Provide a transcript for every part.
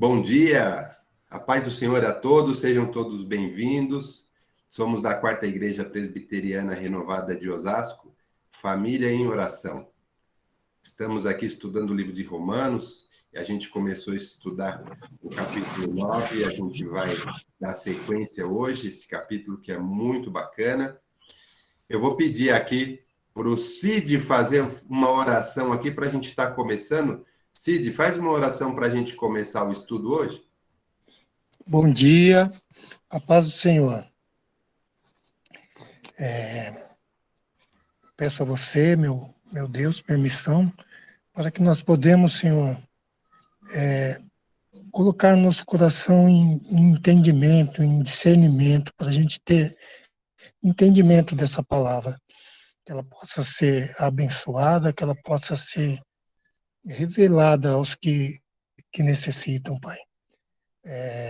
Bom dia, a paz do Senhor a todos, sejam todos bem-vindos. Somos da Quarta Igreja Presbiteriana Renovada de Osasco, Família em Oração. Estamos aqui estudando o livro de Romanos, e a gente começou a estudar o capítulo 9, e a gente vai dar sequência hoje, esse capítulo que é muito bacana. Eu vou pedir aqui para o Cid fazer uma oração aqui para a gente estar começando. Cid, faz uma oração para a gente começar o estudo hoje. Bom dia, a paz do Senhor. Peço a você, meu Deus, permissão, para que nós podemos, Senhor, colocar nosso coração em entendimento, em discernimento, para a gente ter entendimento dessa palavra, que ela possa ser abençoada, que ela possa ser revelada aos que necessitam, Pai.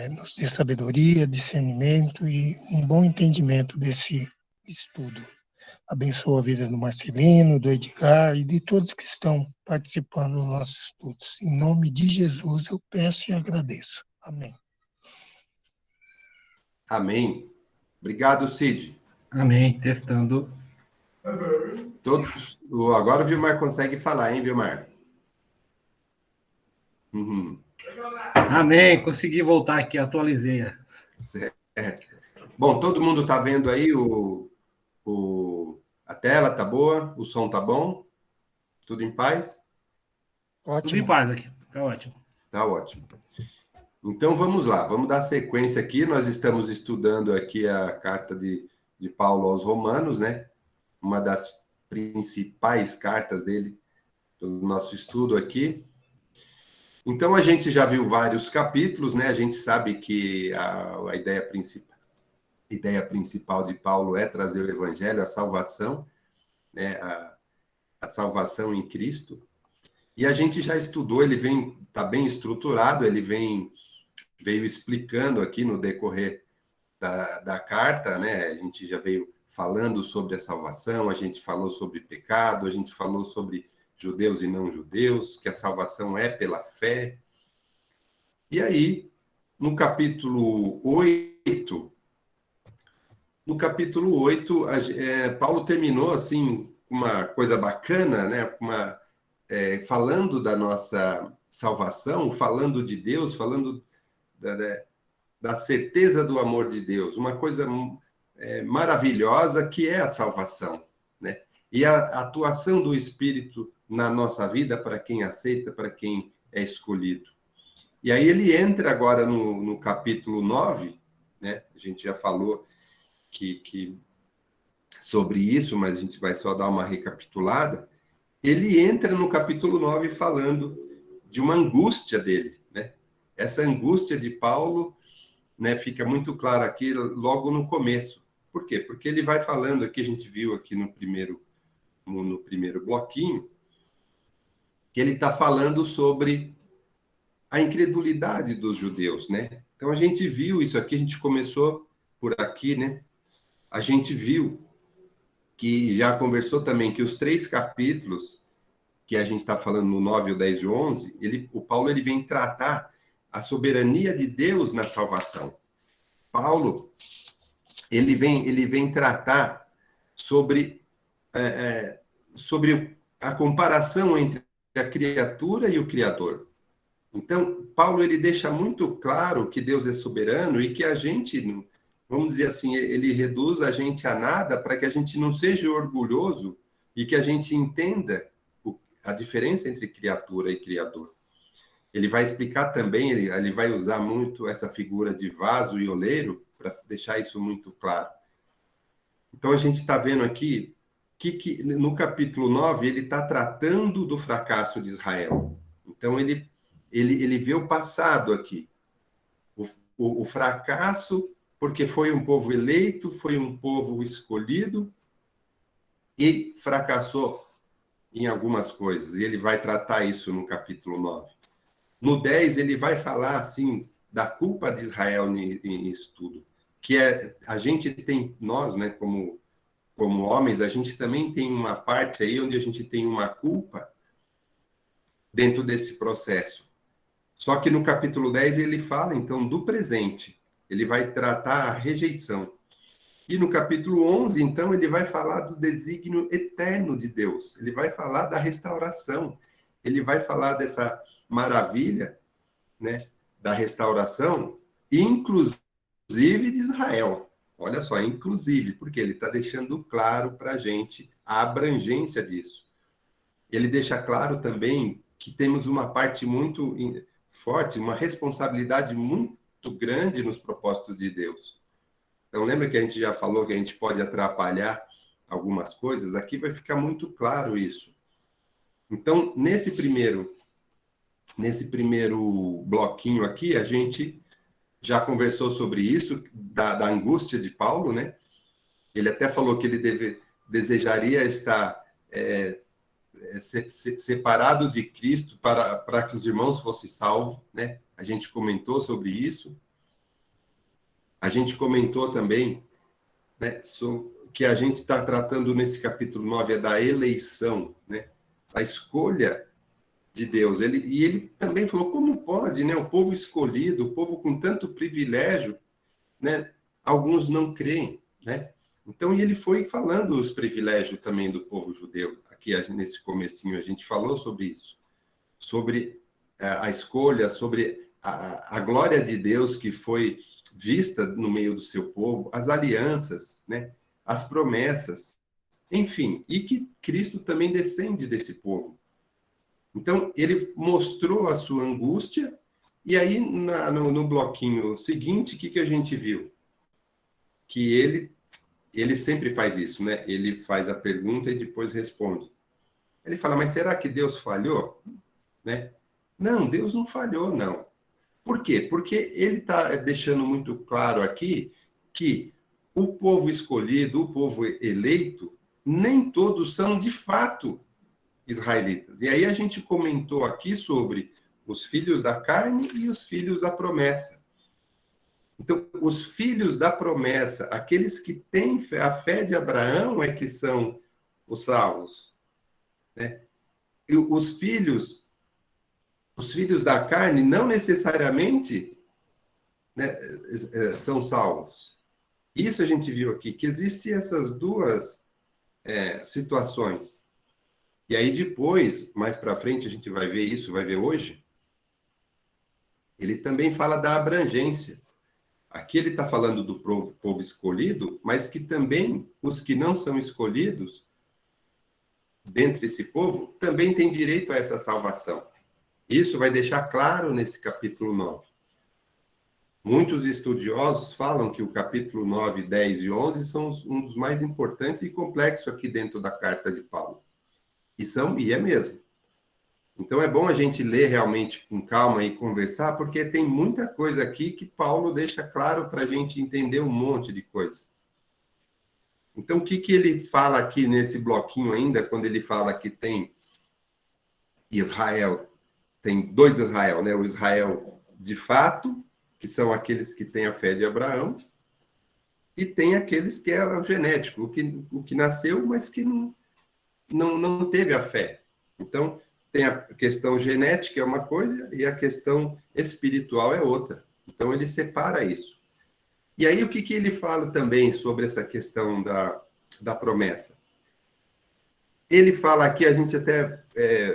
Nos dê sabedoria, discernimento e um bom entendimento desse estudo. Abençoa a vida do Marcelino, do Edgar e de todos que estão participando dos nossos estudos. Em nome de Jesus eu peço e agradeço. Amém. Amém. Obrigado, Cid. Amém. Testando. Todos. Agora o Vilmar consegue falar, hein, Vilmar? Amém. Consegui voltar aqui, atualizei. Certo. Bom, todo mundo está vendo aí a tela, tá boa? O som tá bom? Tudo em paz? Ótimo. Tudo em paz aqui. Tá ótimo. Tá ótimo. Então vamos lá, vamos dar sequência aqui. Nós estamos estudando aqui a carta de Paulo aos Romanos, né? Uma das principais cartas dele, do nosso estudo aqui. Então a gente já viu vários capítulos, né? A gente sabe que a ideia principal de Paulo é trazer o evangelho, a salvação, né? A salvação em Cristo. E a gente já estudou, está bem estruturado, ele veio explicando aqui no decorrer da carta, né? A gente já veio falando sobre a salvação, a gente falou sobre pecado, a gente falou sobre judeus e não judeus, que a salvação é pela fé. E aí, no capítulo 8, Paulo terminou assim uma coisa bacana, né? Falando da nossa salvação, falando de Deus, falando da certeza do amor de Deus, uma coisa maravilhosa que é a salvação, né? E a atuação do Espírito na nossa vida para quem aceita, para quem é escolhido. E aí ele entra agora no capítulo 9, né? A gente já falou que sobre isso, mas a gente vai só dar uma recapitulada. Ele entra no capítulo 9 falando de uma angústia dele, né? Essa angústia de Paulo, né, fica muito claro aqui logo no começo. Por quê? Porque ele vai falando aqui, a gente viu aqui no primeiro bloquinho, que ele está falando sobre a incredulidade dos judeus, né? Então a gente viu isso aqui, a gente começou por aqui, né? A gente viu que já conversou também que os 3 capítulos que a gente está falando no 9, o 10 e o 11, o Paulo ele vem tratar a soberania de Deus na salvação. Paulo, ele vem tratar sobre a comparação entre a criatura e o Criador. Então, Paulo ele deixa muito claro que Deus é soberano e que a gente, vamos dizer assim, ele reduz a gente a nada para que a gente não seja orgulhoso e que a gente entenda a diferença entre criatura e criador. Ele vai explicar também, ele vai usar muito essa figura de vaso e oleiro para deixar isso muito claro. Então, a gente está vendo aqui que no capítulo 9 ele está tratando do fracasso de Israel. Então, ele vê o passado aqui. O fracasso, porque foi um povo eleito, foi um povo escolhido e fracassou em algumas coisas. E ele vai tratar isso no capítulo 9. No 10, ele vai falar, assim, da culpa de Israel nisso tudo. Que a gente tem, nós, né, como homens, a gente também tem uma parte aí onde a gente tem uma culpa dentro desse processo. Só que no capítulo 10 ele fala, então, do presente. Ele vai tratar a rejeição. E no capítulo 11, então, ele vai falar do desígnio eterno de Deus. Ele vai falar da restauração. Ele vai falar dessa maravilha, né, da restauração, inclusive de Israel. Olha só, inclusive, porque ele está deixando claro para a gente a abrangência disso. Ele deixa claro também que temos uma parte muito forte, uma responsabilidade muito grande nos propósitos de Deus. Então, lembra que a gente já falou que a gente pode atrapalhar algumas coisas? Aqui vai ficar muito claro isso. Então, nesse primeiro bloquinho aqui, a gente já conversou sobre isso, da angústia de Paulo, né? Ele até falou que ele desejaria estar separado de Cristo para que os irmãos fossem salvos, né? A gente comentou sobre isso. A gente comentou também, né, que a gente está tratando nesse capítulo 9 é da eleição, né? A escolha de Deus. Ele também falou, como pode, né, o povo escolhido, o povo com tanto privilégio, né, alguns não creem, né? Então, ele foi falando os privilégios também do povo judeu. Aqui, nesse comecinho, a gente falou sobre isso. Sobre a escolha, sobre a glória de Deus que foi vista no meio do seu povo, as alianças, né, as promessas, enfim, e que Cristo também descende desse povo. Então, ele mostrou a sua angústia, e aí, no bloquinho seguinte, o que a gente viu? Que ele sempre faz isso, né? Ele faz a pergunta e depois responde. Ele fala, mas será que Deus falhou? Né? Não, Deus não falhou, não. Por quê? Porque ele está deixando muito claro aqui que o povo escolhido, o povo eleito, nem todos são de fato israelitas. E aí a gente comentou aqui sobre os filhos da carne e os filhos da promessa. Então, os filhos da promessa, aqueles que têm a fé de Abraão é que são os salvos, né? E os filhos da carne não necessariamente, né, são salvos. Isso a gente viu aqui, que existem essas duas situações. E aí depois, mais para frente, a gente vai ver isso, vai ver hoje, ele também fala da abrangência. Aqui ele está falando do povo escolhido, mas que também os que não são escolhidos, dentro desse povo, também têm direito a essa salvação. Isso vai deixar claro nesse capítulo 9. Muitos estudiosos falam que o capítulo 9, 10 e 11 são um dos mais importantes e complexos aqui dentro da carta de Paulo. E é mesmo. Então é bom a gente ler realmente com calma e conversar, porque tem muita coisa aqui que Paulo deixa claro para a gente entender um monte de coisa. Então, o que ele fala aqui nesse bloquinho ainda, quando ele fala que tem Israel, tem dois Israel, né? O Israel de fato, que são aqueles que têm a fé de Abraão, e tem aqueles que é o genético, o que nasceu, mas que não teve a fé. Então, tem a questão genética é uma coisa e a questão espiritual é outra. Então, ele separa isso. E aí, o que ele fala também sobre essa questão da promessa? Ele fala aqui, a gente até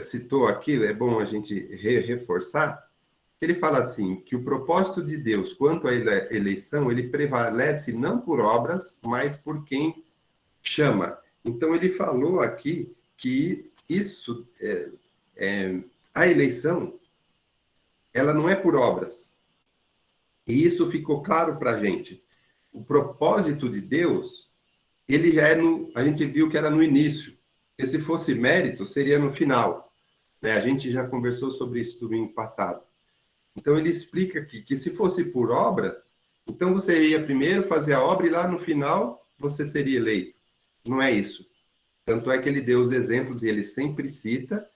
citou aqui, é bom a gente reforçar, ele fala assim, que o propósito de Deus quanto à eleição, ele prevalece não por obras, mas por quem chama. Então, ele falou aqui que isso, a eleição, ela não é por obras. E isso ficou claro para a gente. O propósito de Deus, ele já a gente viu que era no início. E se fosse mérito, seria no final. Né? A gente já conversou sobre isso domingo passado. Então, ele explica aqui que se fosse por obra, então você ia primeiro fazer a obra e lá no final você seria eleito. Não é isso. Tanto é que ele deu os exemplos e ele sempre cita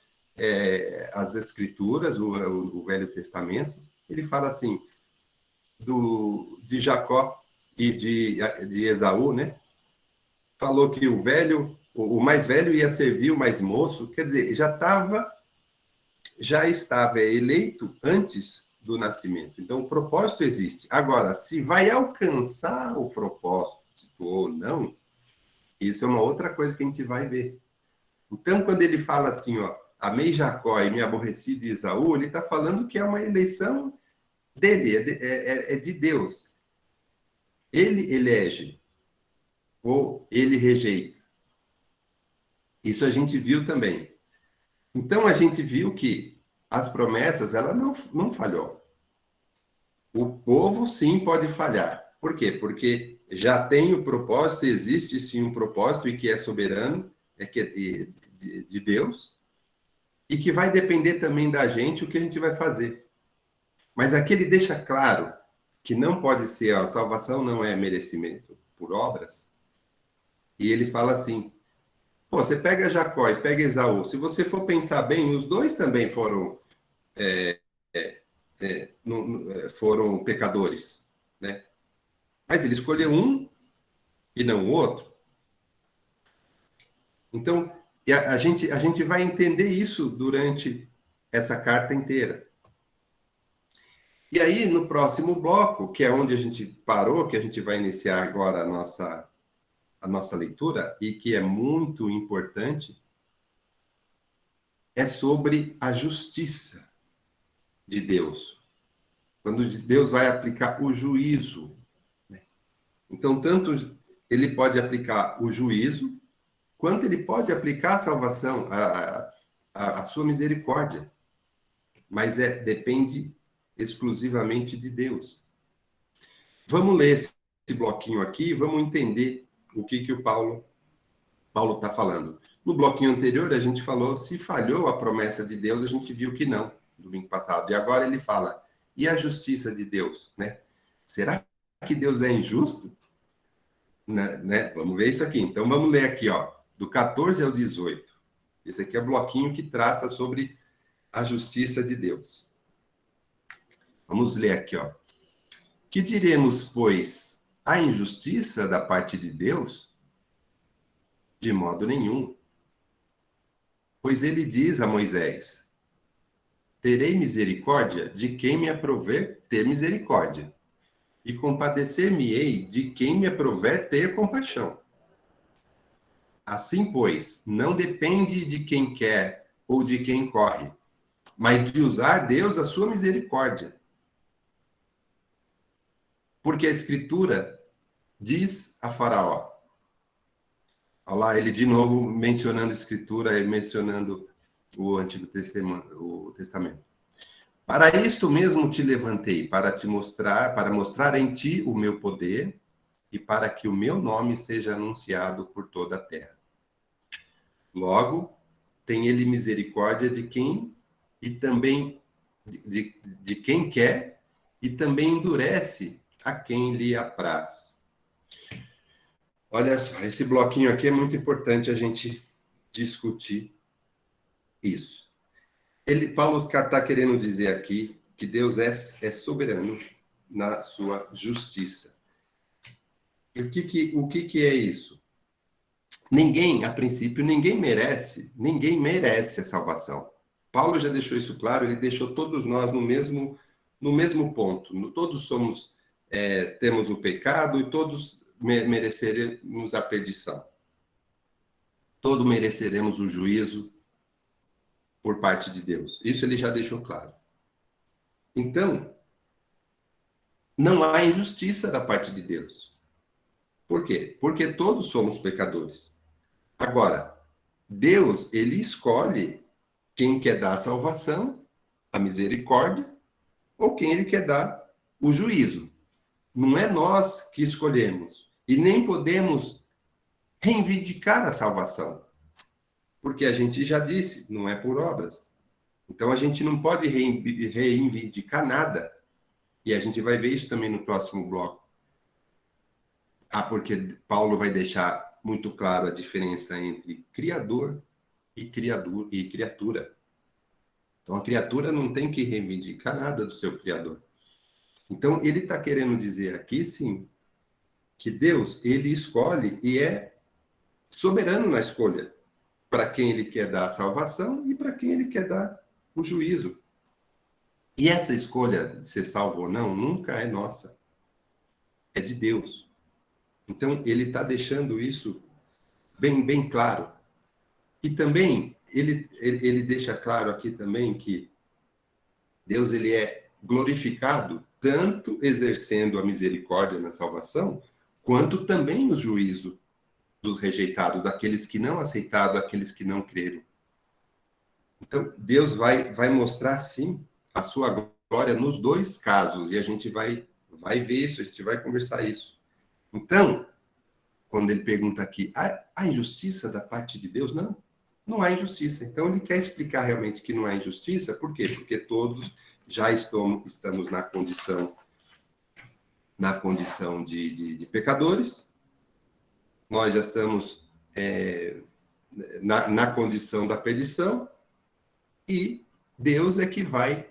as Escrituras, o Velho Testamento. Ele fala assim, de Jacó e de Esaú, né? Falou que o mais velho ia servir o mais moço, quer dizer, já estava já estava eleito antes do nascimento. Então, o propósito existe. Agora, se vai alcançar o propósito ou não, isso é uma outra coisa que a gente vai ver. Então, quando ele fala assim, ó, amei Jacó e me aborreci de Esaú, ele está falando que é uma eleição dele, é de Deus. Ele elege ou ele rejeita. Isso a gente viu também. Então, a gente viu que as promessas, ela não falhou. O povo, sim, pode falhar. Por quê? Porque já tem o propósito, existe, sim, um propósito, e que é soberano, que é de Deus, e que vai depender também da gente o que a gente vai fazer. Mas aqui ele deixa claro que não pode ser, a salvação não é merecimento por obras, e ele fala assim, pô, você pega Jacó e pega Esaú, se você for pensar bem, os dois também foram foram pecadores, né? Mas ele escolheu um e não o outro. Então, a gente vai entender isso durante essa carta inteira. E aí, no próximo bloco, que é onde a gente parou, que a gente vai iniciar agora a nossa leitura, e que é muito importante, é sobre a justiça de Deus. Quando Deus vai aplicar o juízo. Então, tanto ele pode aplicar o juízo, quanto ele pode aplicar a salvação, a sua misericórdia. Mas depende exclusivamente de Deus. Vamos ler esse bloquinho aqui e vamos entender o que o Paulo está falando. No bloquinho anterior, a gente falou, se falhou a promessa de Deus, a gente viu que não, domingo passado. E agora ele fala, e a justiça de Deus? Né? Será que Deus é injusto? Né? Vamos ver isso aqui. Então, vamos ler aqui, ó, do 14 ao 18. Esse aqui é o bloquinho que trata sobre a justiça de Deus. Vamos ler aqui, ó. Que diremos, pois, a injustiça da parte de Deus? De modo nenhum. Pois ele diz a Moisés, terei misericórdia de quem me aprover ter misericórdia, e compadecer-me-ei de quem me aprover ter compaixão. Assim, pois, não depende de quem quer ou de quem corre, mas de usar Deus a sua misericórdia. Porque a Escritura diz a Faraó. Olha lá, ele de novo mencionando a Escritura e mencionando o Antigo Testamento. Para isto mesmo te levantei, para mostrar em ti o meu poder e para que o meu nome seja anunciado por toda a terra. Logo, tem ele misericórdia de quem e também de quem quer e também endurece a quem lhe apraz. Olha só, esse bloquinho aqui é muito importante a gente discutir isso. Paulo está querendo dizer aqui que Deus é soberano na sua justiça. E o que é isso? Ninguém, a princípio, ninguém merece a salvação. Paulo já deixou isso claro, ele deixou todos nós no mesmo ponto. Todos temos o pecado e todos mereceremos a perdição. Todos mereceremos o juízo por parte de Deus. Isso ele já deixou claro. Então, não há injustiça da parte de Deus. Por quê? Porque todos somos pecadores. Agora, Deus, ele escolhe quem quer dar a salvação, a misericórdia, ou quem ele quer dar o juízo. Não é nós que escolhemos. E nem podemos reivindicar a salvação. Porque a gente já disse, não é por obras. Então a gente não pode reivindicar nada. E a gente vai ver isso também no próximo bloco. Porque Paulo vai deixar muito claro a diferença entre criador e criatura. Então a criatura não tem que reivindicar nada do seu criador. Então ele está querendo dizer aqui, sim, que Deus, ele escolhe e é soberano na escolha para quem ele quer dar a salvação e para quem ele quer dar o juízo. E essa escolha de ser salvo ou não nunca é nossa, é de Deus. Então, ele está deixando isso bem claro. E também, ele deixa claro aqui também que Deus ele é glorificado tanto exercendo a misericórdia na salvação, quanto também o juízo dos rejeitados, daqueles que não aceitaram, daqueles que não creram. Então, Deus vai mostrar, sim, a sua glória nos dois casos, e a gente vai ver isso, a gente vai conversar isso. Então, quando ele pergunta aqui, há injustiça da parte de Deus? Não, não há injustiça. Então, ele quer explicar realmente que não há injustiça, por quê? Porque todos já estamos na condição de pecadores, nós já estamos na condição da perdição, e Deus é que vai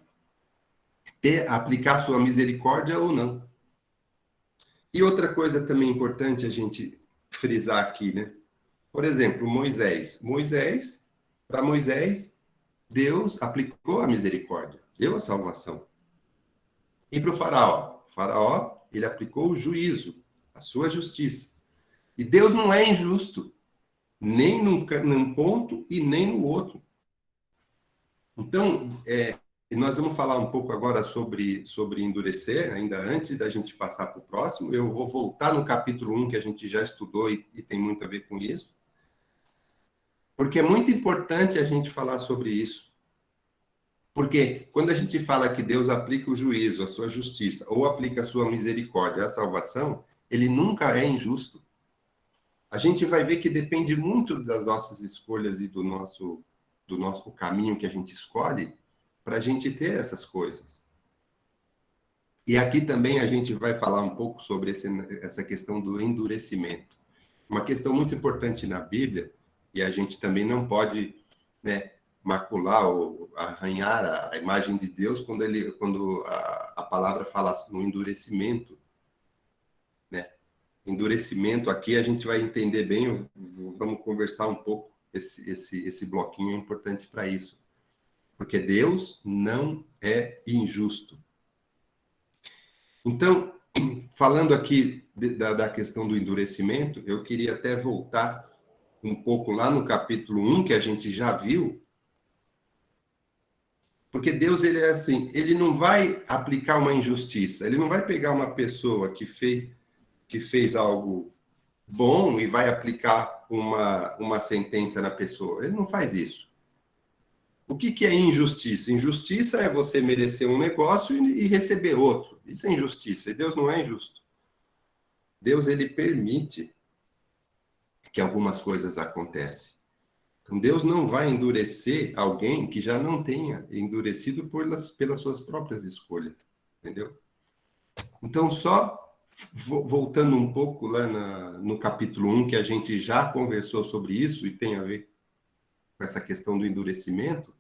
aplicar sua misericórdia ou não. E outra coisa também importante a gente frisar aqui, né? Por exemplo, Moisés. Para Moisés, Deus aplicou a misericórdia, deu a salvação. E para o Faraó, ele aplicou o juízo, a sua justiça. E Deus não é injusto, nem num ponto e nem no outro. Então, nós vamos falar um pouco agora sobre endurecer, ainda antes da gente passar para o próximo. Eu vou voltar no capítulo 1, que a gente já estudou e tem muito a ver com isso. Porque é muito importante a gente falar sobre isso. Porque quando a gente fala que Deus aplica o juízo, a sua justiça, ou aplica a sua misericórdia, a salvação, ele nunca é injusto. A gente vai ver que depende muito das nossas escolhas e do nosso caminho que a gente escolhe para a gente ter essas coisas. E aqui também a gente vai falar um pouco sobre essa questão do endurecimento. Uma questão muito importante na Bíblia, e a gente também não pode, né, macular ou arranhar a imagem de Deus quando a palavra fala no endurecimento, né? Endurecimento aqui a gente vai entender bem, vamos conversar um pouco, esse bloquinho é importante para isso. Porque Deus não é injusto. Então, falando aqui da questão do endurecimento, eu queria até voltar um pouco lá no capítulo 1, que a gente já viu, porque Deus, ele é assim, ele não vai aplicar uma injustiça, ele não vai pegar uma pessoa que fez algo bom e vai aplicar uma sentença na pessoa. Ele não faz isso. O que é injustiça? Injustiça é você merecer um negócio e receber outro. Isso é injustiça, e Deus não é injusto. Deus, ele permite que algumas coisas acontecem. Então, Deus não vai endurecer alguém que já não tenha endurecido pelas suas próprias escolhas, entendeu? Então, só voltando um pouco lá no capítulo 1, que a gente já conversou sobre isso e tem a ver com essa questão do endurecimento,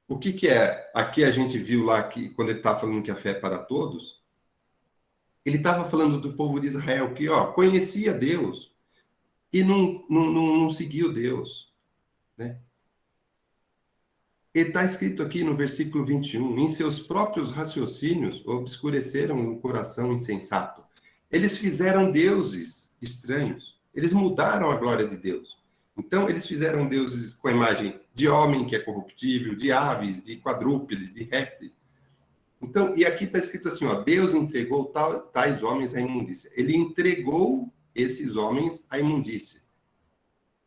o que é? Aqui a gente viu lá que, quando ele está falando que a fé é para todos, ele estava falando do povo de Israel que conhecia Deus e não seguiu Deus, né? E está escrito aqui no versículo 21, em seus próprios raciocínios obscureceram o coração insensato. Eles fizeram deuses estranhos, eles mudaram a glória de Deus. Então, eles fizeram deuses com a imagem de homem, que é corruptível, de aves, de quadrúpedes, de répteis. Então, e aqui está escrito assim, Deus entregou tais homens à imundícia. Ele entregou esses homens à imundícia.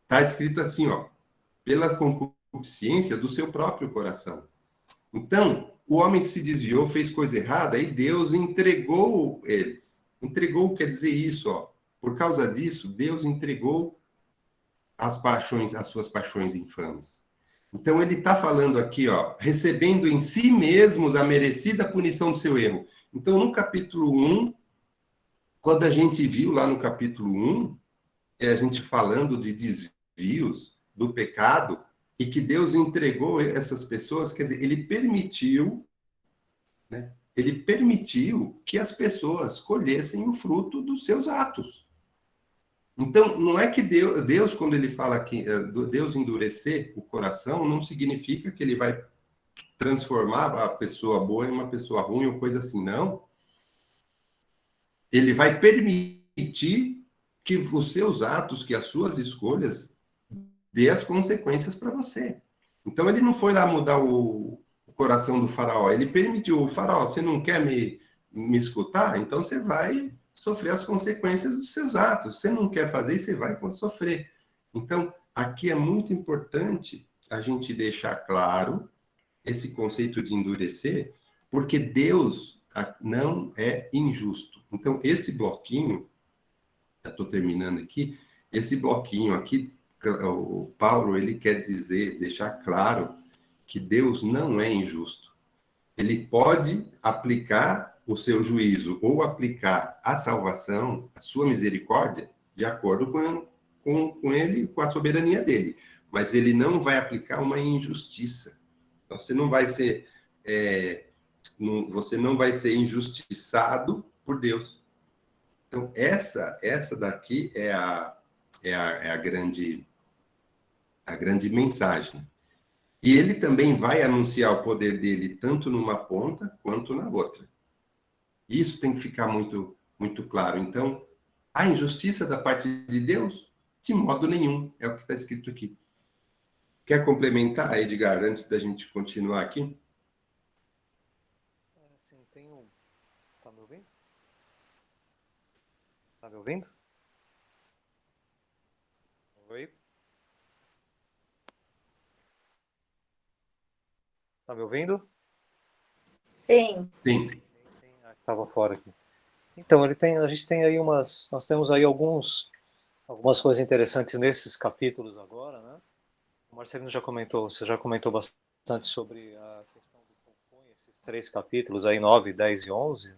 Está escrito assim, pela concupiscência do seu próprio coração. Então, o homem se desviou, fez coisa errada, e Deus entregou eles. Entregou quer dizer isso, por causa disso, Deus entregou as suas paixões infames. Então, ele está falando aqui, recebendo em si mesmos a merecida punição do seu erro. Então, no capítulo 1, quando a gente viu lá no capítulo 1, a gente falando de desvios do pecado, e que Deus entregou essas pessoas, quer dizer, ele permitiu, né? Ele permitiu que as pessoas colhessem o fruto dos seus atos. Então, não é que Deus, quando ele fala que Deus endurecer o coração, não significa que ele vai transformar a pessoa boa em uma pessoa ruim ou coisa assim, não. Ele vai permitir que os seus atos, que as suas escolhas, dê as consequências para você. Então ele não foi lá mudar o coração do faraó, ele permitiu, o faraó, você não quer me escutar? Então você vai sofrer as consequências dos seus atos. Você não quer fazer, você vai sofrer. Então, aqui é muito importante a gente deixar claro esse conceito de endurecer, porque Deus não é injusto. Então, esse bloquinho, já estou terminando aqui, esse bloquinho aqui, o Paulo, ele quer dizer, deixar claro que Deus não é injusto. Ele pode aplicar o seu juízo ou aplicar a salvação, a sua misericórdia, de acordo com ele, com a soberania dele. Mas ele não vai aplicar uma injustiça. Então, você não vai ser, você não vai ser injustiçado por Deus. Então, essa daqui é a grande mensagem. E ele também vai anunciar o poder dele tanto numa ponta quanto na outra. Isso tem que ficar muito, muito claro. Então, a injustiça da parte de Deus, de modo nenhum, é o que está escrito aqui. Quer complementar, Edgar, antes da gente continuar aqui? Sim, Tá me ouvindo? Tá me ouvindo? Oi? Tá me ouvindo? Sim. Sim. Estava fora aqui. Então, a gente tem aí nós temos aí algumas coisas interessantes nesses capítulos agora, né? O Marcelino você já comentou bastante sobre a questão do compõe esses 3 capítulos aí, 9, 10 e 11, né?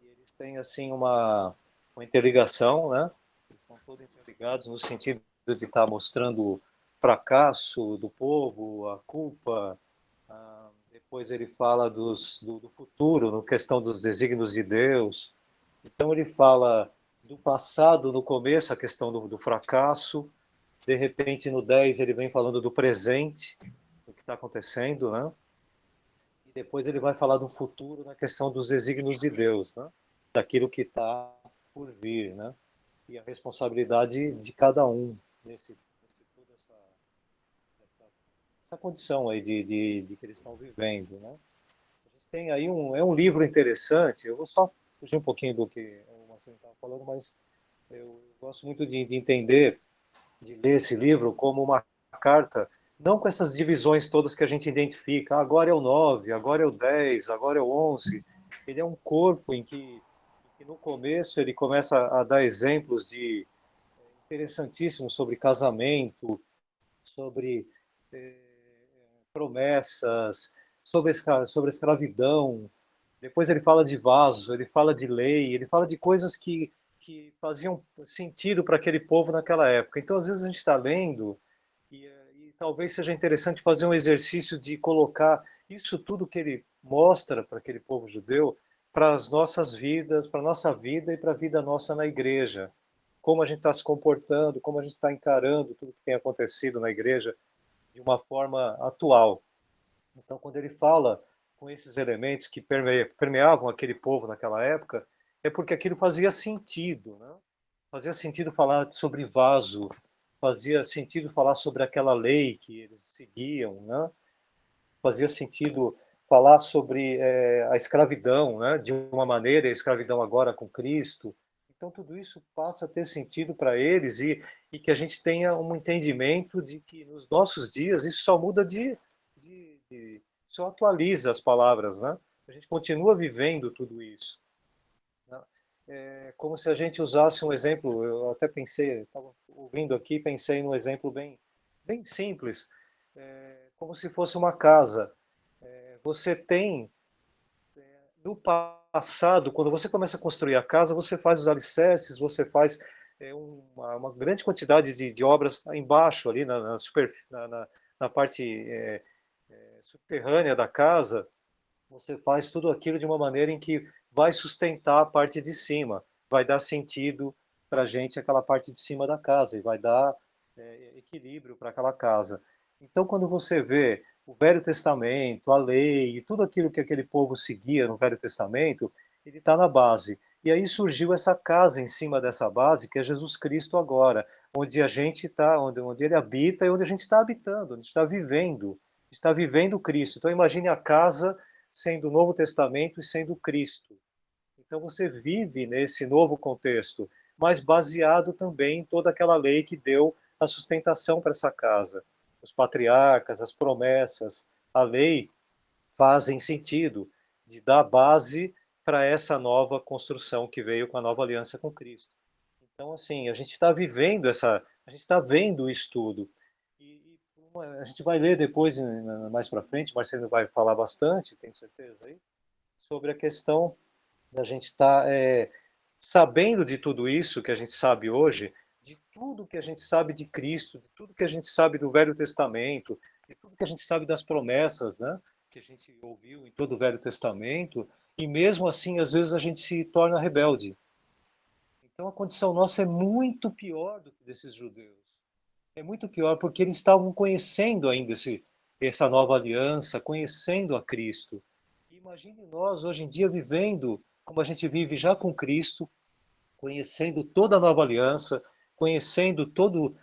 E eles têm, assim, uma interligação, né? Eles estão todos interligados no sentido de estar mostrando o fracasso do povo, a culpa. Depois ele fala do futuro, na questão dos desígnios de Deus. Então ele fala do passado no começo, a questão do fracasso. De repente, no 10, ele vem falando do presente, do que está acontecendo, né? E depois ele vai falar do futuro na questão dos desígnios de Deus, né? Daquilo que está por vir, né? E a responsabilidade de cada um toda essa condição aí de que eles estão vivendo, né? A gente tem aí é um livro interessante, eu vou só fugir um pouquinho do que o Marcelo estava falando, mas eu gosto muito de entender, de ler esse livro como uma carta, não com essas divisões todas que a gente identifica, agora é o 9, agora é o 10, agora é o 11. Ele é um corpo em que no começo ele começa a dar exemplos interessantíssimos sobre casamento, sobre promessas, sobre escravidão. Depois ele fala de vaso, ele fala de lei, ele fala de coisas que faziam sentido para aquele povo naquela época. Então, às vezes, a gente está lendo e talvez seja interessante fazer um exercício de colocar isso tudo que ele mostra para aquele povo judeu para as nossas vidas, para a nossa vida e para a vida nossa na igreja. Como a gente está se comportando, como a gente está encarando tudo que tem acontecido na igreja de uma forma atual. Então, quando ele fala com esses elementos que permeavam aquele povo naquela época, é porque aquilo fazia sentido, né? Fazia sentido falar sobre vaso, fazia sentido falar sobre aquela lei que eles seguiam, né? Fazia sentido falar sobre a escravidão, né? De uma maneira, a escravidão agora com Cristo. Então, tudo isso passa a ter sentido para eles e que a gente tenha um entendimento de que nos nossos dias isso só muda só atualiza as palavras, né? A gente continua vivendo tudo isso. Né? É como se a gente usasse um exemplo, eu até pensei, estava ouvindo aqui, pensei num exemplo bem simples, como se fosse uma casa. Você tem, no passado, quando você começa a construir a casa, você faz os alicerces, você faz uma grande quantidade de obras embaixo, ali na parte subterrânea da casa, você faz tudo aquilo de uma maneira em que vai sustentar a parte de cima, vai dar sentido para a gente aquela parte de cima da casa e vai dar equilíbrio para aquela casa. Então, quando você vê o Velho Testamento, a lei, e tudo aquilo que aquele povo seguia no Velho Testamento, ele está na base. E aí surgiu essa casa em cima dessa base, que é Jesus Cristo agora, onde a gente está, onde ele habita e onde a gente está habitando, onde a gente está vivendo Cristo. Então imagine a casa sendo o Novo Testamento e sendo Cristo. Então você vive nesse novo contexto, mas baseado também em toda aquela lei que deu a sustentação para essa casa. Os patriarcas, as promessas, a lei fazem sentido de dar base para essa nova construção que veio com a nova aliança com Cristo. Então, assim, a gente está vivendo a gente está vendo isso tudo. A gente vai ler depois, mais para frente, Marcelo vai falar bastante, tenho certeza aí, sobre a questão da gente estar sabendo de tudo isso que a gente sabe hoje, de tudo que a gente sabe de Cristo, de tudo que a gente sabe do Velho Testamento, de tudo que a gente sabe das promessas, né, que a gente ouviu em todo o Velho Testamento, e mesmo assim, às vezes a gente se torna rebelde. Então a condição nossa é muito pior do que desses judeus. É muito pior porque eles estavam conhecendo ainda essa nova aliança, conhecendo a Cristo. E imagine nós, hoje em dia, vivendo como a gente vive já com Cristo, conhecendo toda a nova aliança, conhecendo tudo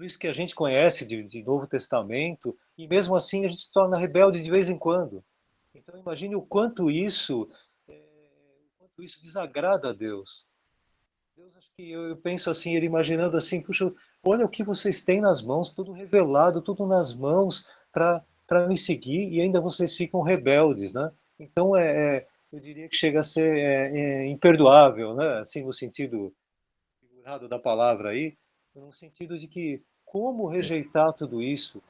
isso que a gente conhece de Novo Testamento, e mesmo assim a gente se torna rebelde de vez em quando. Então imagine o quanto isso desagrada a Deus. Deus, acho que eu penso assim, ele imaginando assim, puxa, olha o que vocês têm nas mãos, tudo revelado, tudo nas mãos para me seguir e ainda vocês ficam rebeldes, né? Então eu diria que chega a ser imperdoável, né? Assim no sentido figurado da palavra aí, no sentido de que como rejeitar tudo isso?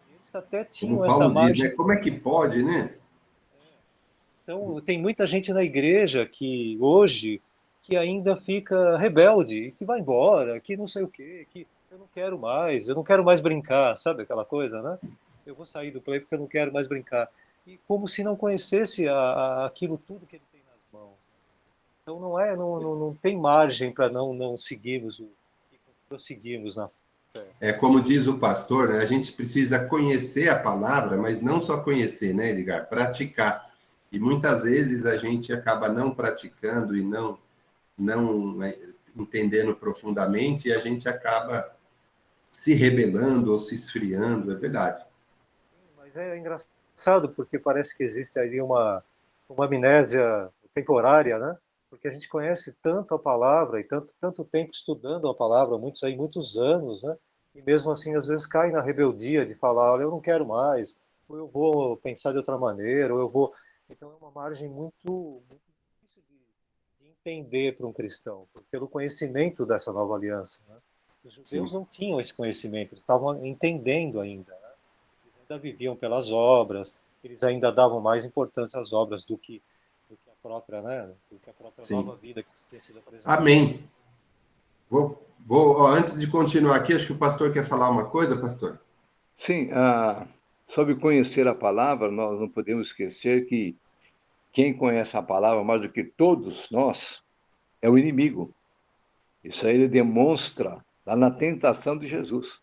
Eles até Como tinham essa Paulo diz, né? margem. Como é que pode, né? Então, tem muita gente na igreja que hoje que ainda fica rebelde, que vai embora, que não sei o quê, que eu não quero mais brincar, sabe aquela coisa, né? Eu vou sair do play porque eu não quero mais brincar. E como se não conhecesse aquilo tudo que ele tem nas mãos. Então não tem margem para não seguirmos e prosseguirmos na fé. É como diz o pastor, né? A gente precisa conhecer a palavra, mas não só conhecer, né, Edgar? Praticar. E muitas vezes a gente acaba não praticando e não entendendo profundamente, e a gente acaba se rebelando ou se esfriando, é verdade. Sim, mas é engraçado porque parece que existe ali uma amnésia temporária, né? Porque a gente conhece tanto a palavra e tanto tempo estudando a palavra, muitos anos, né? E mesmo assim, às vezes cai na rebeldia de falar, olha, eu não quero mais, ou eu vou pensar de outra maneira, ou eu vou. Então é uma margem muito difícil de entender para um cristão, pelo conhecimento dessa nova aliança, né? Os judeus Sim. não tinham esse conhecimento, eles estavam entendendo ainda, né? Eles ainda viviam pelas obras, eles ainda davam mais importância às obras do que a própria, né? Do que a própria Sim. nova vida que tinha sido apresentada. Amém. Antes de continuar aqui, acho que o pastor quer falar uma coisa, pastor. Sim, sobre conhecer a palavra, nós não podemos esquecer que quem conhece a palavra mais do que todos nós é o inimigo. Isso aí ele demonstra lá na tentação de Jesus.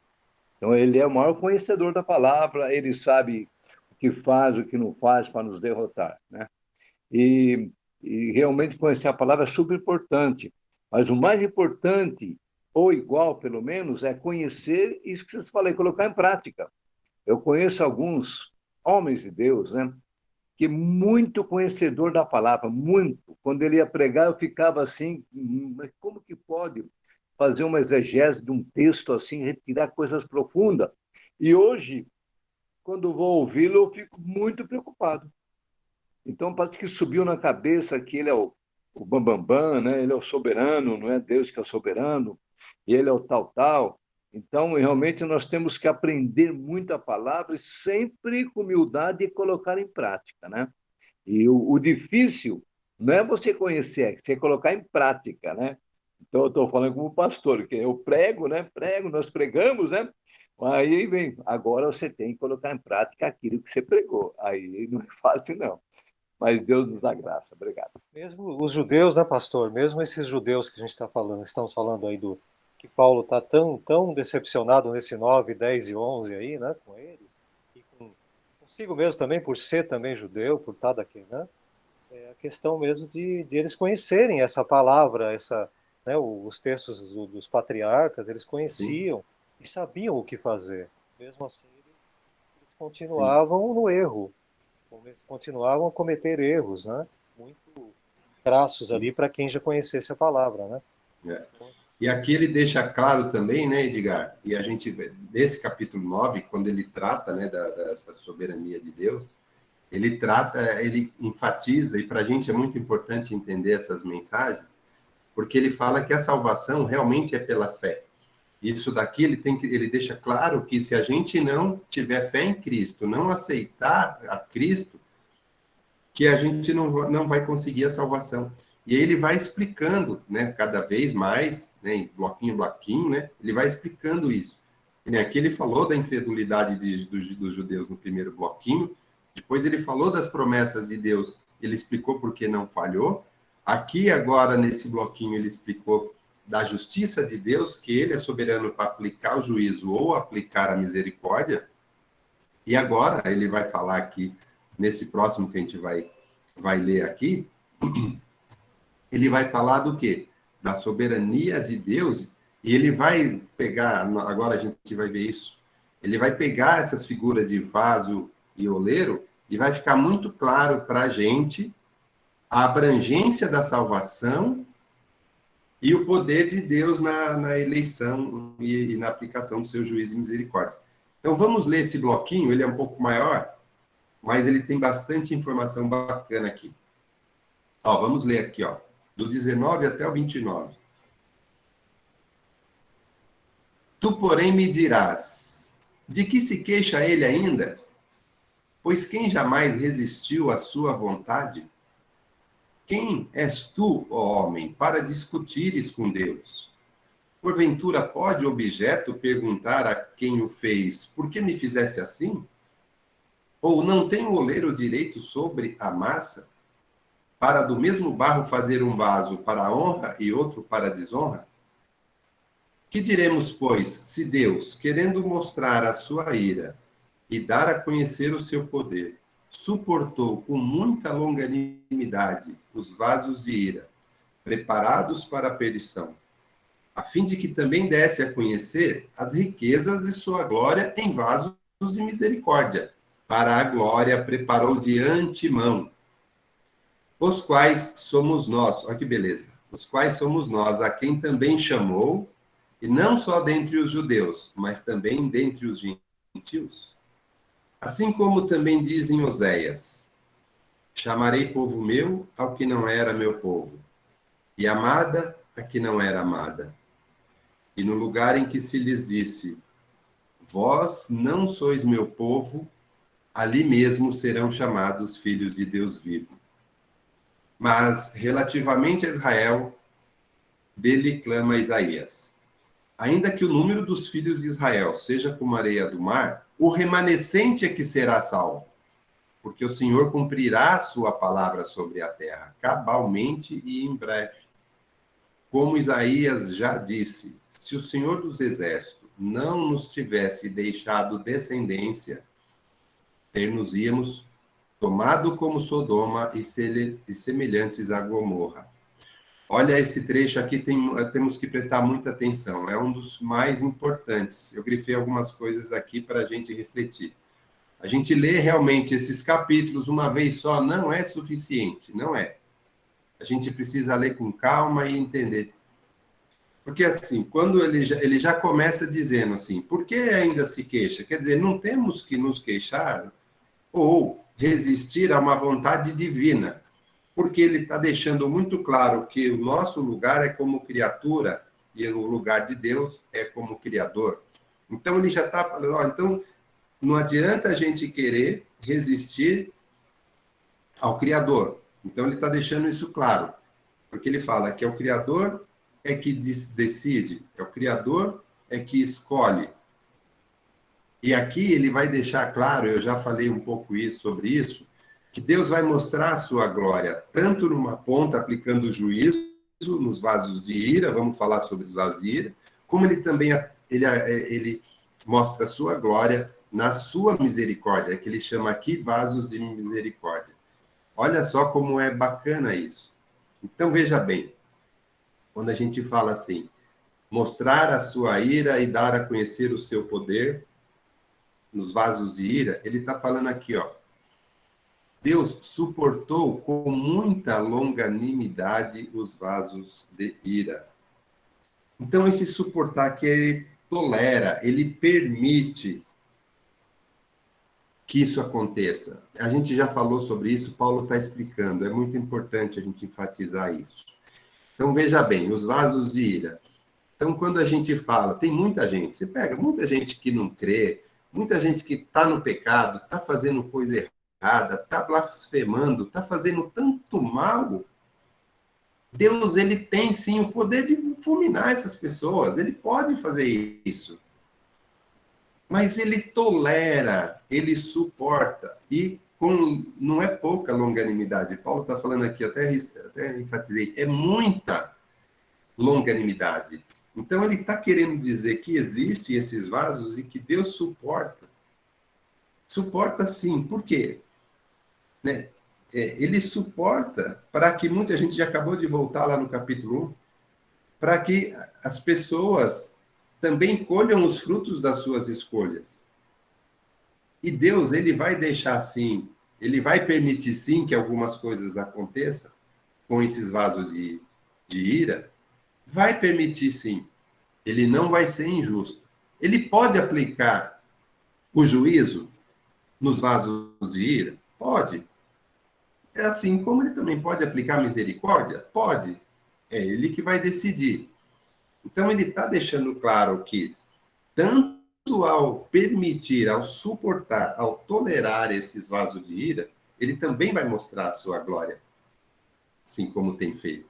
Então, ele é o maior conhecedor da palavra, ele sabe o que faz, o que não faz para nos derrotar, né? E, e realmente conhecer a palavra é super importante. Mas o mais importante, ou igual pelo menos, é conhecer isso que vocês falaram, colocar em prática. Eu conheço alguns homens de Deus, né, que muito conhecedor da palavra, muito. Quando ele ia pregar, eu ficava assim, mas como que pode fazer uma exegese de um texto assim, retirar coisas profundas? E hoje, quando vou ouvi-lo, eu fico muito preocupado. Então, parece que subiu na cabeça que ele é o bambambam, bam, bam, né? Ele é o soberano, não é Deus que é o soberano, e ele é o tal, tal. Então, realmente, nós temos que aprender muito a palavra e sempre com humildade e colocar em prática, né? E o difícil não é você conhecer, é você colocar em prática, né? Então, eu estou falando como pastor, que eu prego, né? Prego, nós pregamos, né? Aí vem, agora você tem que colocar em prática aquilo que você pregou. Aí não é fácil, não. Mas Deus nos dá graça. Obrigado. Mesmo os judeus, né, pastor? Mesmo esses judeus que a gente está falando, estamos falando aí que Paulo está tão decepcionado nesse 9, 10 e 11 aí, né, com eles, e consigo mesmo também, por ser também judeu, por estar daqui, né, é a questão mesmo de eles conhecerem essa palavra, né, os textos dos patriarcas, eles conheciam e sabiam o que fazer. Mesmo assim, eles continuavam no erro, eles continuavam a cometer erros, né, muito traços ali para quem já conhecesse a palavra, né. É. E aqui ele deixa claro também, né, Edgar, e a gente vê, nesse capítulo 9, quando ele trata, né, dessa soberania de Deus, ele enfatiza, e para a gente é muito importante entender essas mensagens, porque ele fala que a salvação realmente é pela fé. Isso daqui ele deixa claro que se a gente não tiver fé em Cristo, não aceitar a Cristo, que a gente não vai conseguir a salvação. E aí ele vai explicando, né, cada vez mais, né, em bloquinho, né, ele vai explicando isso. E aqui ele falou da incredulidade dos judeus no primeiro bloquinho, depois ele falou das promessas de Deus, ele explicou por que não falhou. Aqui agora, nesse bloquinho, ele explicou da justiça de Deus, que ele é soberano para aplicar o juízo ou aplicar a misericórdia. E agora ele vai falar aqui, nesse próximo que a gente vai ler aqui, ele vai falar do quê? Da soberania de Deus, e ele vai pegar, agora a gente vai ver isso, ele vai pegar essas figuras de vaso e oleiro, e vai ficar muito claro para a gente a abrangência da salvação e o poder de Deus na eleição e na aplicação do seu juízo e misericórdia. Então vamos ler esse bloquinho, ele é um pouco maior, mas ele tem bastante informação bacana aqui. Ó, vamos ler aqui, ó, do 19 até o 29. Tu, porém, me dirás, de que se queixa ele ainda? Pois quem jamais resistiu à sua vontade? Quem és tu, ó homem, para discutires com Deus? Porventura pode o objeto perguntar a quem o fez, por que me fizesse assim? Ou não tem o oleiro direito sobre a massa, para do mesmo barro fazer um vaso para a honra e outro para a desonra? Que diremos, pois, se Deus, querendo mostrar a sua ira e dar a conhecer o seu poder, suportou com muita longanimidade os vasos de ira, preparados para a perdição, a fim de que também desse a conhecer as riquezas de sua glória em vasos de misericórdia, para a glória preparou de antemão, os quais somos nós, olha que beleza, os quais somos nós, a quem também chamou, e não só dentre os judeus, mas também dentre os gentios. Assim como também diz em Oséias, chamarei povo meu ao que não era meu povo, e amada a que não era amada. E no lugar em que se lhes disse, vós não sois meu povo, ali mesmo serão chamados filhos de Deus vivo. Mas, relativamente a Israel, dele clama Isaías. Ainda que o número dos filhos de Israel seja como a areia do mar, o remanescente é que será salvo, porque o Senhor cumprirá a sua palavra sobre a terra, cabalmente e em breve. Como Isaías já disse, se o Senhor dos Exércitos não nos tivesse deixado descendência, ter-nos-íamos tomado como Sodoma e semelhantes a Gomorra. Olha, esse trecho aqui temos que prestar muita atenção, é um dos mais importantes. Eu grifei algumas coisas aqui para a gente refletir. A gente lê realmente esses capítulos uma vez só não é suficiente, não é. A gente precisa ler com calma e entender. Porque assim, quando ele já começa dizendo assim, por que ainda se queixa? Quer dizer, não temos que nos queixar ou resistir a uma vontade divina, porque ele está deixando muito claro que o nosso lugar é como criatura e o lugar de Deus é como criador. Então ele já está falando, ó, então não adianta a gente querer resistir ao Criador. Então ele está deixando isso claro, porque ele fala que é o Criador é que decide, é o Criador é que escolhe. E aqui ele vai deixar claro, eu já falei um pouco sobre isso, que Deus vai mostrar a sua glória, tanto numa ponta, aplicando o juízo nos vasos de ira, vamos falar sobre os vasos de ira, como ele também ele mostra a sua glória na sua misericórdia, que ele chama aqui vasos de misericórdia. Olha só como é bacana isso. Então, veja bem, quando a gente fala assim, mostrar a sua ira e dar a conhecer o seu poder nos vasos de ira, ele está falando aqui, ó. Deus suportou com muita longanimidade os vasos de ira. Então, esse suportar que ele tolera, ele permite que isso aconteça. A gente já falou sobre isso, Paulo está explicando, é muito importante a gente enfatizar isso. Então, veja bem, os vasos de ira. Então, quando a gente fala, tem muita gente, você pega muita gente que não crê, muita gente que está no pecado, está fazendo coisa errada, está blasfemando, está fazendo tanto mal. Deus, ele tem sim o poder de fulminar essas pessoas, ele pode fazer isso. Mas ele tolera, ele suporta, e não é pouca longanimidade. Paulo está falando aqui, até enfatizei, é muita longanimidade. Então, ele está querendo dizer que existem esses vasos e que Deus suporta. Suporta sim. Por quê? Né? Ele suporta para que muita gente já acabou de voltar lá no capítulo 1, para que as pessoas também colham os frutos das suas escolhas. E Deus, ele vai deixar sim, ele vai permitir sim que algumas coisas aconteçam com esses vasos de ira, vai permitir sim. Ele não vai ser injusto. Ele pode aplicar o juízo nos vasos de ira? Pode. É assim como ele também pode aplicar misericórdia? Pode. É ele que vai decidir. Então, ele está deixando claro que, tanto ao permitir, ao suportar, ao tolerar esses vasos de ira, ele também vai mostrar a sua glória, assim como tem feito.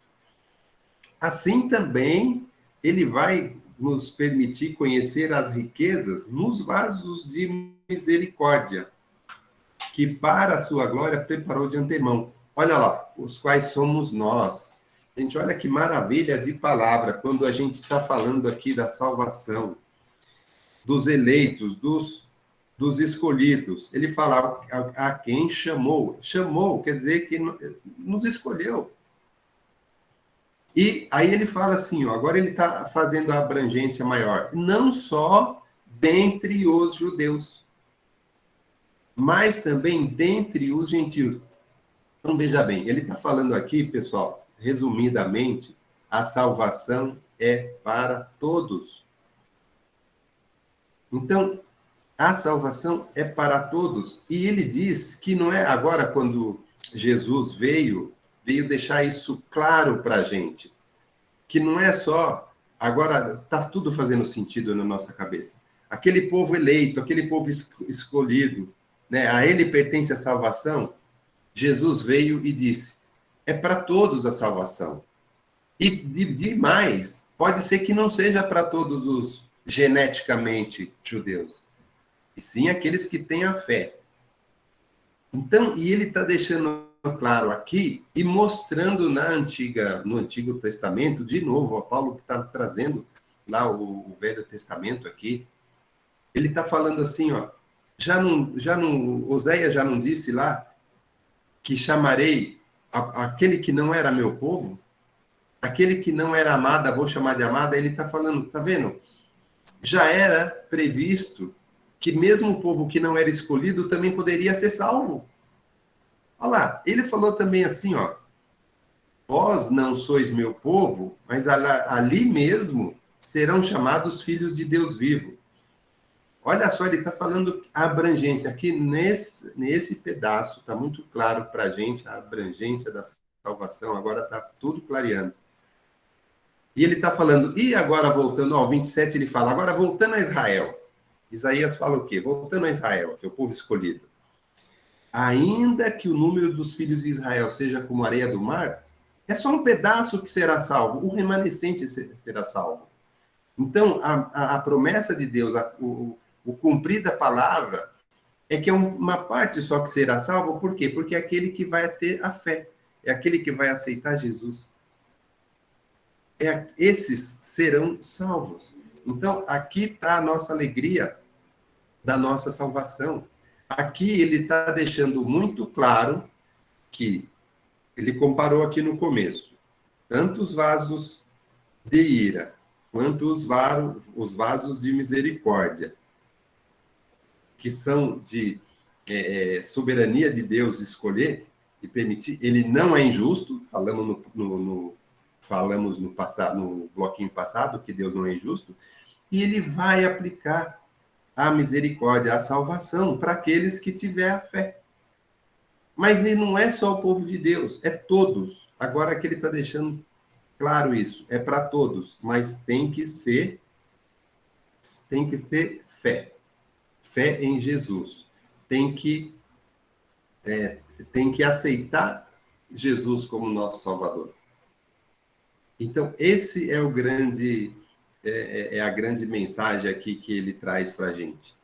Assim também, ele vai nos permitir conhecer as riquezas nos vasos de misericórdia, que para a sua glória preparou de antemão. Olha lá, os quais somos nós. Gente, olha que maravilha de palavra, quando a gente está falando aqui da salvação, dos eleitos, dos escolhidos. Ele fala a quem chamou. Chamou, quer dizer que nos escolheu. E aí ele fala assim, ó, agora ele está fazendo a abrangência maior. Não só dentre os judeus, mas também dentre os gentios. Então, veja bem, ele está falando aqui, pessoal, resumidamente, a salvação é para todos. Então, a salvação é para todos. E ele diz que não é agora, quando Jesus veio deixar isso claro para a gente. Que não é só, agora está tudo fazendo sentido na nossa cabeça. Aquele povo eleito, aquele povo escolhido, né, a ele pertence a salvação. Jesus veio e disse, é para todos a salvação. E demais, pode ser que não seja para todos os geneticamente judeus, e sim aqueles que têm a fé. Então, e ele está deixando claro aqui e mostrando no Antigo Testamento, de novo, o Paulo está trazendo lá o Velho Testamento aqui, ele está falando assim, ó, Oséias já não disse lá que chamarei aquele que não era meu povo, aquele que não era amada, vou chamar de amada. Ele está falando, tá vendo? Já era previsto que mesmo o povo que não era escolhido também poderia ser salvo. Olha lá, ele falou também assim, ó, vós não sois meu povo, mas ali mesmo serão chamados filhos de Deus vivo. Olha só, ele está falando a abrangência. Aqui nesse pedaço está muito claro para a gente a abrangência da salvação. Agora está tudo clareando. E ele está falando, e agora voltando ao 27, ele fala, agora voltando a Israel. Isaías fala o quê? Voltando a Israel, que é o povo escolhido. Ainda que o número dos filhos de Israel seja como a areia do mar, é só um pedaço que será salvo, o remanescente será salvo. Então, a promessa de Deus, o cumprir da palavra, é que é uma parte só que será salvo. Por quê? Porque é aquele que vai ter a fé, é aquele que vai aceitar Jesus. Esses serão salvos. Então, aqui está a nossa alegria da nossa salvação. Aqui ele está deixando muito claro que ele comparou aqui no começo, tanto os vasos de ira, quanto os vasos de misericórdia, que são de soberania de Deus escolher e permitir. Ele não é injusto, falamos no passado, no bloquinho passado, que Deus não é injusto, e ele vai aplicar a misericórdia, a salvação para aqueles que tiver a fé. Mas ele não é só o povo de Deus, é todos. Agora que ele está deixando claro isso, é para todos, mas tem que ter fé em Jesus. Tem que aceitar Jesus como nosso Salvador. Então, esse é a grande mensagem aqui que ele traz para a gente.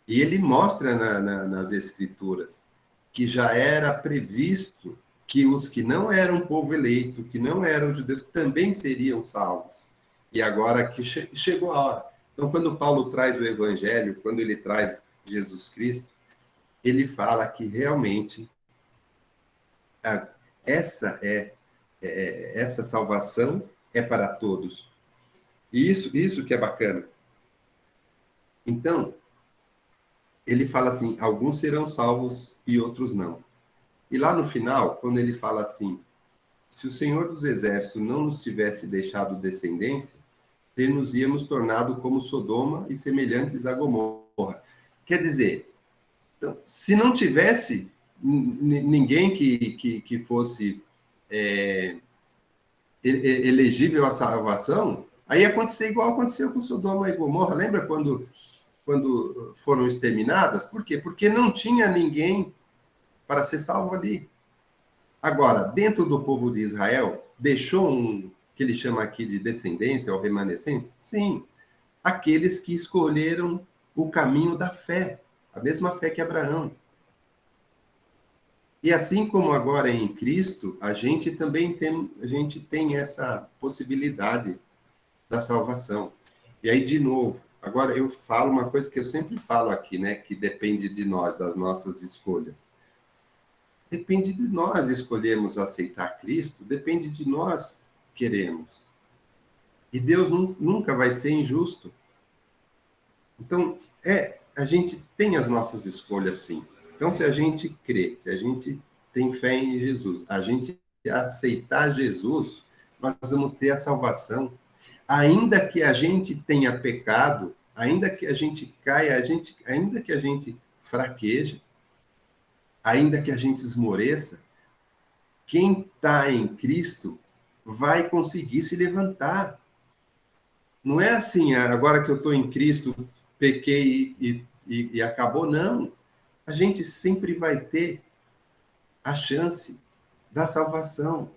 E ele mostra nas Escrituras que já era previsto que os que não eram povo eleito, que não eram judeus, também seriam salvos. E agora que chegou a hora. Então, quando Paulo traz o Evangelho, quando ele traz Jesus Cristo, ele fala que realmente essa salvação é para todos. E isso que é bacana. Então, ele fala assim, alguns serão salvos e outros não. E lá no final, quando ele fala assim, se o Senhor dos Exércitos não nos tivesse deixado descendência, ter-nos-íamos tornado como Sodoma e semelhantes a Gomorra. Quer dizer, então, se não tivesse ninguém que fosse elegível à salvação, aí ia acontecer igual aconteceu com Sodoma e Gomorra. Lembra quando foram exterminadas? Por quê? Porque não tinha ninguém para ser salvo ali. Agora, dentro do povo de Israel, deixou que ele chama aqui de descendência ou remanescência? Sim, aqueles que escolheram o caminho da fé, a mesma fé que Abraão. E assim como agora em Cristo, a gente também tem essa possibilidade da salvação. E aí, de novo, agora eu falo uma coisa que eu sempre falo aqui, né, que depende de nós, das nossas escolhas. Depende de nós escolhermos aceitar Cristo, depende de nós queremos. E Deus nunca vai ser injusto. Então, a gente tem as nossas escolhas, sim. Então, se a gente crê, se a gente tem fé em Jesus, a gente aceitar Jesus, nós vamos ter a salvação. Ainda que a gente tenha pecado, ainda que a gente caia, ainda que a gente fraqueje, ainda que a gente esmoreça, quem está em Cristo vai conseguir se levantar. Não é assim, agora que eu estou em Cristo, pequei e acabou, não. A gente sempre vai ter a chance da salvação.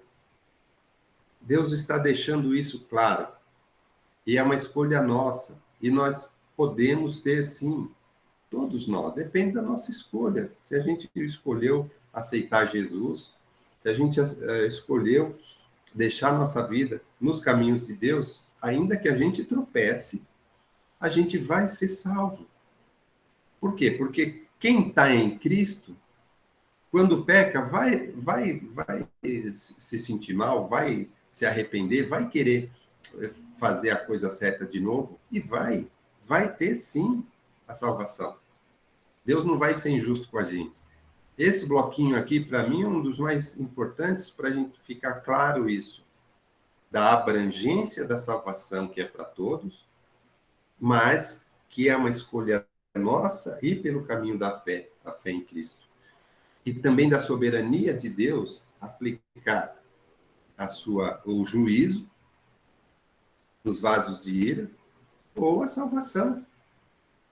Deus está deixando isso claro. E é uma escolha nossa. E nós podemos ter, sim, todos nós. Depende da nossa escolha. Se a gente escolheu aceitar Jesus, se a gente escolheu deixar nossa vida nos caminhos de Deus, ainda que a gente tropece, a gente vai ser salvo. Por quê? Porque quem está em Cristo, quando peca, vai se sentir mal, vai se arrepender, vai querer fazer a coisa certa de novo e vai ter, sim, a salvação. Deus não vai ser injusto com a gente. Esse bloquinho aqui, para mim, é um dos mais importantes para a gente ficar claro isso, da abrangência da salvação, que é para todos, mas que é uma escolha nossa e pelo caminho da fé, a fé em Cristo. E também da soberania de Deus aplicar o juízo nos vasos de ira, ou a salvação,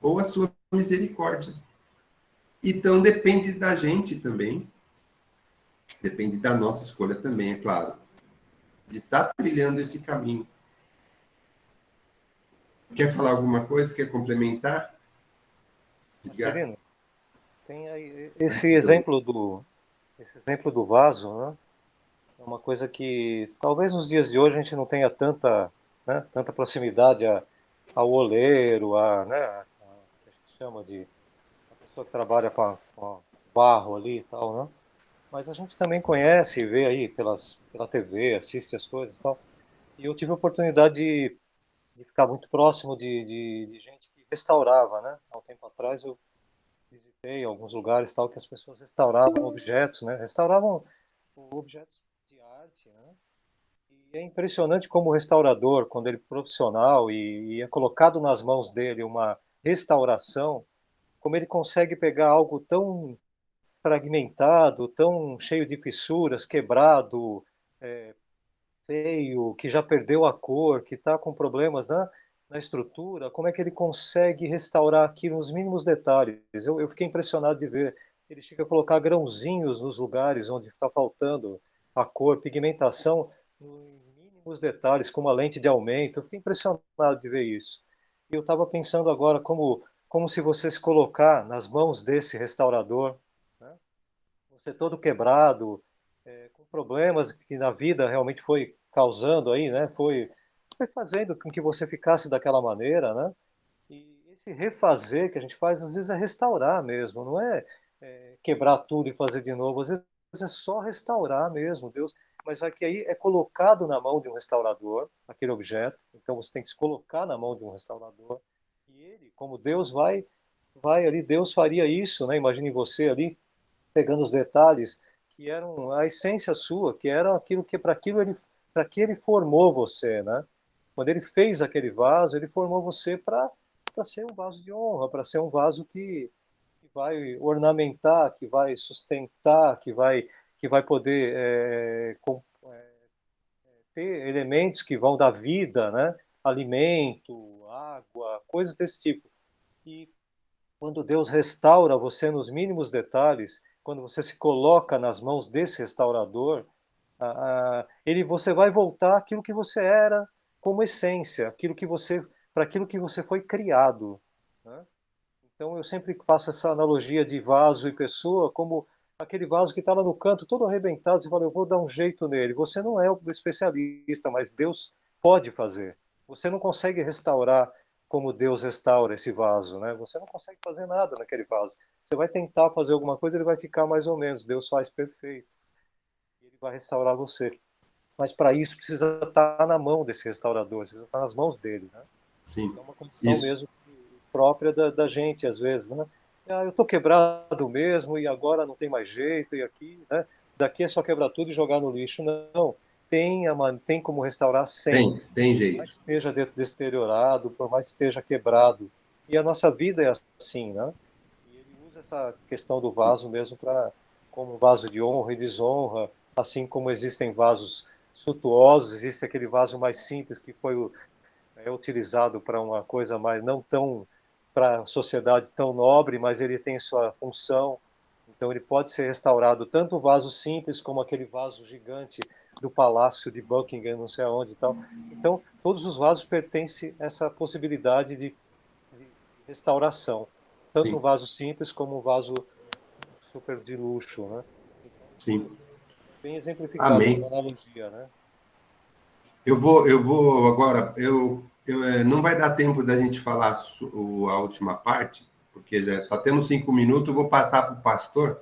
ou a sua misericórdia. Então, depende da gente também, depende da nossa escolha também, é claro, de estar trilhando esse caminho. Quer falar alguma coisa? Quer complementar? Marcelino, tem aí esse exemplo do vaso, né? É uma coisa que talvez nos dias de hoje a gente não tenha tanta proximidade ao oleiro, né, que a gente chama de a pessoa que trabalha com barro ali e tal, né? Mas a gente também conhece, vê aí pela TV, assiste as coisas e tal. E eu tive a oportunidade de ficar muito próximo de gente que restaurava, né? Há um tempo atrás eu visitei alguns lugares tal que as pessoas restauravam objetos, né? Restauravam objetos de arte, né? E é impressionante como o restaurador, quando ele é profissional e é colocado nas mãos dele uma restauração, como ele consegue pegar algo tão fragmentado, tão cheio de fissuras, quebrado, feio, que já perdeu a cor, que está com problemas na estrutura, como é que ele consegue restaurar aquilo nos mínimos detalhes? Eu fiquei impressionado de ver. Ele chega a colocar grãozinhos nos lugares onde está faltando a cor, pigmentação, em mínimos detalhes, com uma lente de aumento. Eu fiquei impressionado de ver isso. E eu estava pensando agora como se você se colocar nas mãos desse restaurador, né? Você todo quebrado, com problemas que na vida realmente foi causando aí, né? Foi fazendo com que você ficasse daquela maneira, né? E esse refazer que a gente faz, às vezes é restaurar mesmo, não é, quebrar tudo e fazer de novo. Às vezes é só restaurar mesmo, Deus. Mas aqui aí é colocado na mão de um restaurador, aquele objeto. Então você tem que se colocar na mão de um restaurador. E ele, como Deus vai ali, Deus faria isso, né? Imagine você ali pegando os detalhes que eram a essência sua, que era aquilo que para que ele formou você, né? Quando ele fez aquele vaso, ele formou você para ser um vaso de honra, para ser um vaso que vai ornamentar, que vai sustentar, que vai poder ter elementos que vão dar vida, né? Alimento, água, coisas desse tipo. E quando Deus restaura você nos mínimos detalhes, quando você se coloca nas mãos desse restaurador, você vai voltar àquilo que você era como essência, para aquilo que você foi criado, né? Então eu sempre faço essa analogia de vaso e pessoa como aquele vaso que está lá no canto todo arrebentado, você fala, eu vou dar um jeito nele. Você não é o especialista, mas Deus pode fazer. Você não consegue restaurar como Deus restaura esse vaso, né? Você não consegue fazer nada naquele vaso. Você vai tentar fazer alguma coisa, ele vai ficar mais ou menos. Deus faz perfeito. E ele vai restaurar você. Mas para isso precisa estar na mão desse restaurador, precisa estar nas mãos dele, né? Sim, É uma condição isso. mesmo própria da gente, às vezes, né? Eu estou quebrado mesmo e agora não tem mais jeito, e aqui, né? Daqui é só quebrar tudo e jogar no lixo. Não. Tem como restaurar sempre. Tem Por jeito. mais que esteja deteriorado, por mais que esteja quebrado. E a nossa vida é assim, né? E ele usa essa questão do vaso mesmo como um vaso de honra e desonra, assim como existem vasos suntuosos, existe aquele vaso mais simples que é utilizado para uma coisa mais não tão para a sociedade tão nobre, mas ele tem sua função. Então ele pode ser restaurado tanto o vaso simples como aquele vaso gigante do palácio de Buckingham, não sei aonde e tal. Então todos os vasos pertencem a essa possibilidade de restauração, tanto um Sim, vaso simples como um vaso super de luxo, né? Então isso sim. é bem exemplificado numa Amém. analogia, né? Eu vou agora. Não vai dar tempo da gente falar a última parte, porque já só temos 5 minutos. Eu vou passar para o pastor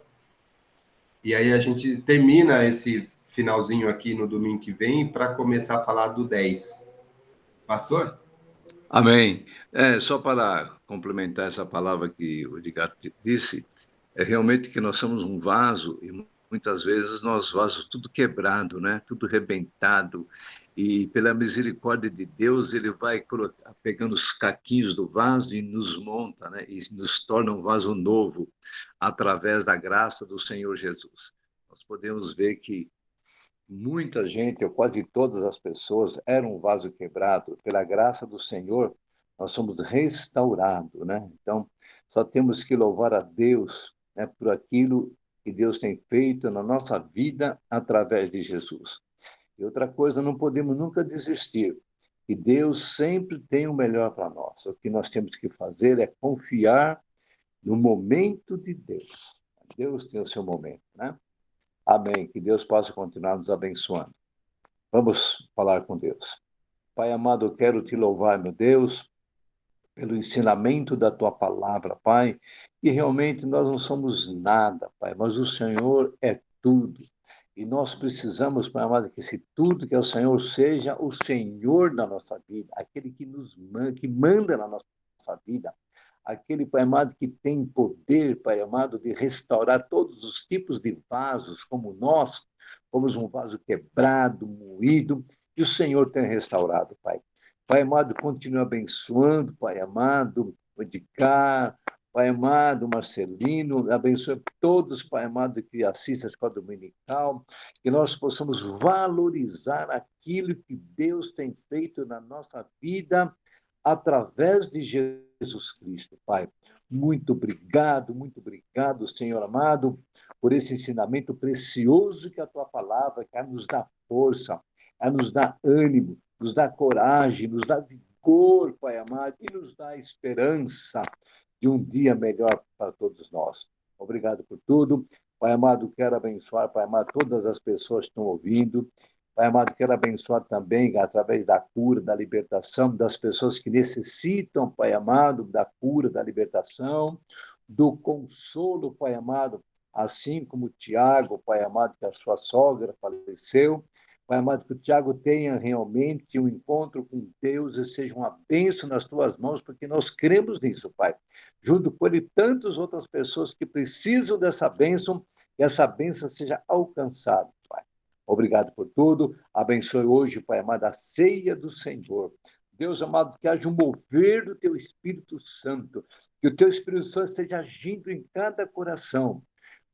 e aí a gente termina esse finalzinho aqui no domingo que vem para começar a falar do 10. Pastor? Amém. Só para complementar essa palavra que o Edgar disse, é realmente que nós somos um vaso e muitas vezes nós vasos tudo quebrado, né? Tudo rebentado, e pela misericórdia de Deus ele vai pegando os caquinhos do vaso e nos monta, né? E nos torna um vaso novo através da graça do Senhor Jesus. Nós podemos ver que muita gente, ou quase todas as pessoas, eram um vaso quebrado. Pela graça do Senhor, nós somos restaurados, né? Então, só temos que louvar a Deus, né, por aquilo que Deus tem feito na nossa vida através de Jesus. E outra coisa, não podemos nunca desistir, que Deus sempre tem o melhor para nós. O que nós temos que fazer é confiar no momento de Deus. Deus tem o seu momento, né? Amém. Que Deus possa continuar nos abençoando. Vamos falar com Deus. Pai amado, eu quero te louvar, meu Deus, pelo ensinamento da tua palavra, Pai, que realmente nós não somos nada, Pai, mas o Senhor é tudo. E nós precisamos, Pai amado, que esse tudo que é o Senhor seja o Senhor da nossa vida, aquele que que manda na nossa vida, aquele, Pai amado, que tem poder, Pai amado, de restaurar todos os tipos de vasos, como nós, fomos um vaso quebrado, moído, e o Senhor tem restaurado, Pai. Pai amado, continua abençoando, Pai amado, o Edgar, Pai amado, Marcelino, abençoe todos, Pai amado, que assistem a escola dominical, que nós possamos valorizar aquilo que Deus tem feito na nossa vida através de Jesus Cristo, Pai. Muito obrigado, Senhor amado, por esse ensinamento precioso que a tua palavra, que nos dá força, nos dá ânimo, nos dá coragem, nos dá vigor, Pai amado, e nos dá esperança de um dia melhor para todos nós. Obrigado por tudo. Pai amado, quero abençoar, Pai amado, todas as pessoas que estão ouvindo. Pai amado, quero abençoar também, através da cura, da libertação, das pessoas que necessitam, Pai amado, da cura, da libertação, do consolo, Pai amado, assim como o Tiago, Pai amado, que a sua sogra faleceu. Pai amado, que o Tiago tenha realmente um encontro com Deus e seja uma bênção nas tuas mãos, porque nós cremos nisso, Pai. Junto com ele, tantas outras pessoas que precisam dessa bênção, e essa bênção seja alcançada, Pai. Obrigado por tudo. Abençoe hoje, Pai amado, a ceia do Senhor. Deus amado, que haja um mover do teu Espírito Santo, que o teu Espírito Santo esteja agindo em cada coração.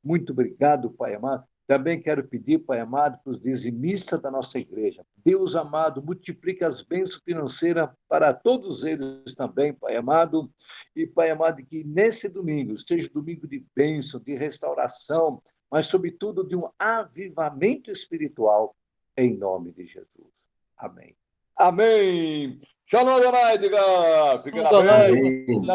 Muito obrigado, Pai amado. Também quero pedir, Pai amado, para os dizimistas da nossa igreja. Deus amado, multiplique as bênçãos financeiras para todos eles também, Pai amado. E, Pai amado, que nesse domingo seja um domingo de bênção, de restauração, mas, sobretudo, de um avivamento espiritual, em nome de Jesus. Amém. Amém. Shalom, Adonai, Edgar. Fica na bênção.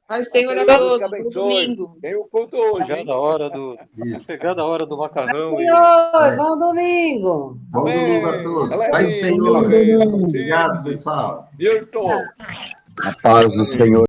Paz, Senhor, a todos. Bom domingo. Tem o culto hoje. Chegada a hora do macarrão. Senhor, bom domingo. Bom domingo a todos. Pai do Senhor. Obrigado, pessoal. A paz do Senhor.